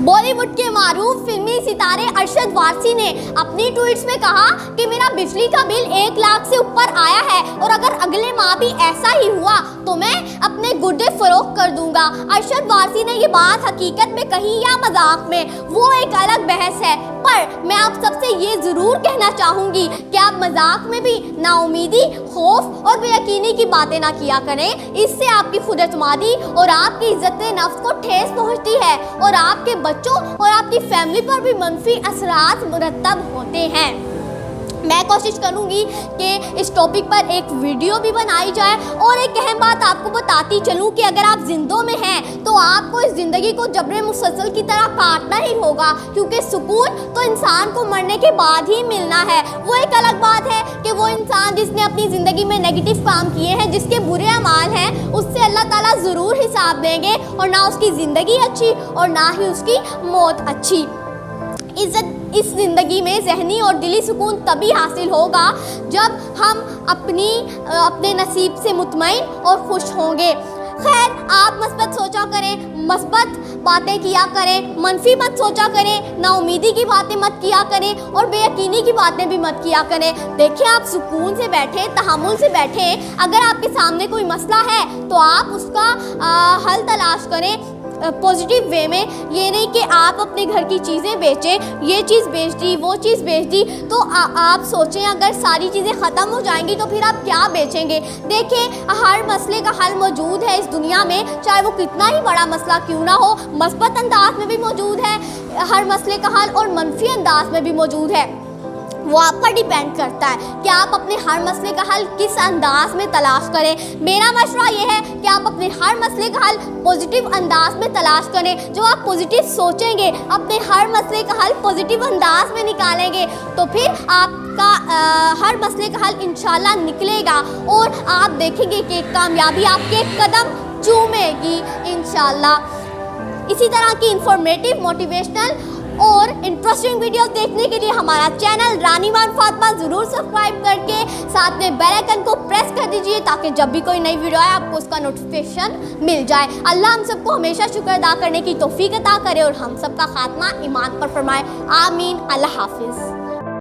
بالی would کے معروف فلمی ستارے ارشد وارثی نے اپنی ٹویٹس میں کہا کہ میرا بجلی کا بل 1 لاکھ سے اوپر آیا ہے اور اگر اگلے ماہ بھی ایسا ہی ہوا تو میں اپنے گردے فروخت کر دوں گا۔ ارشد وارثی نے یہ بات حقیقت میں کہی یا مذاق میں، وہ ایک الگ بحث ہے، پر میں آپ سب سے یہ ضرور کہنا چاہوں گی کہ آپ مذاق میں بھی نا امیدی، خوف اور بے یقینی کی باتیں نہ کیا کریں۔ اس سے آپ کی خود اعتمادی اور آپ کی عزت نفس کو ٹھیس پہنچتی ہے اور آپ کے بچوں اور آپ کی فیملی پر بھی منفی اثرات مرتب ہوتے ہیں۔ میں کوشش کروں گی کہ اس ٹاپک پر ایک ویڈیو بھی بنائی جائے، اور ایک اہم بات آپ کو بتاتی چلوں کہ اگر آپ زندوں میں ہیں تو آپ کو اس زندگی کو جبر مسلسل کی طرح کاٹنا ہی ہوگا، کیونکہ سکون تو انسان کو مرنے کے بعد ہی ملنا ہے۔ وہ ایک الگ بات ہے کہ وہ انسان جس نے اپنی زندگی میں نیگیٹو کام کیے ہیں، جس کے برے اعمال ہیں، اس سے اللہ تعالیٰ ضرور حساب دیں گے، اور نہ اس کی زندگی اچھی اور نہ ہی اس کی موت اچھی۔ اس زندگی میں ذہنی اور دلی سکون تبھی حاصل ہوگا جب ہم اپنے نصیب سے مطمئن اور خوش ہوں گے۔ خیر، آپ مثبت سوچا کریں، مثبت باتیں کیا کریں، منفی مت سوچا کریں، نا امیدی کی باتیں مت کیا کریں اور بے یقینی کی باتیں بھی مت کیا کریں۔ دیکھیں، آپ سکون سے بیٹھیں، تحمل سے بیٹھیں۔ اگر آپ کے سامنے کوئی مسئلہ ہے تو آپ اس کا حل تلاش کریں پازیٹیو وے میں۔ یہ نہیں کہ آپ اپنے گھر کی چیزیں بیچیں، یہ چیز بیچ دی، وہ چیز بیچ دی، تو آپ سوچیں اگر ساری چیزیں ختم ہو جائیں گی تو پھر آپ کیا بیچیں گے۔ دیکھیں، ہر مسئلے کا حل موجود ہے اس دنیا میں، چاہے وہ کتنا ہی بڑا مسئلہ کیوں نہ ہو۔ مثبت انداز میں بھی موجود ہے ہر مسئلے کا حل، اور منفی انداز میں بھی موجود ہے۔ وہ آپ پر ڈیپینڈ کرتا ہے کہ آپ اپنے ہر مسئلے کا حل کس انداز میں تلاش کریں۔ میرا مشورہ یہ ہے کہ آپ اپنے ہر مسئلے کا حل پازیٹیو انداز میں تلاش کریں۔ جو آپ پازیٹیو سوچیں گے، اپنے ہر مسئلے کا حل پازیٹیو انداز میں نکالیں گے، تو پھر آپ کا ہر مسئلے کا حل انشاءاللہ نکلے گا، اور آپ دیکھیں گے کہ کامیابی آپ کے قدم چومے گی انشاءاللہ۔ اسی طرح کی انفارمیٹیو، موٹیویشنل اور انٹرسٹنگ ویڈیوز دیکھنے کے لیے ہمارا چینل رانی مان فاطمہ ضرور سبسکرائب کر کے ساتھ میں بیل آئیکن کو پریس کر دیجئے، تاکہ جب بھی کوئی نئی ویڈیو آئے آپ کو اس کا نوٹیفیکیشن مل جائے۔ اللہ ہم سب کو ہمیشہ شکر ادا کرنے کی توفیق عطا کرے اور ہم سب کا خاتمہ ایمان پر فرمائے، آمین۔ اللہ حافظ۔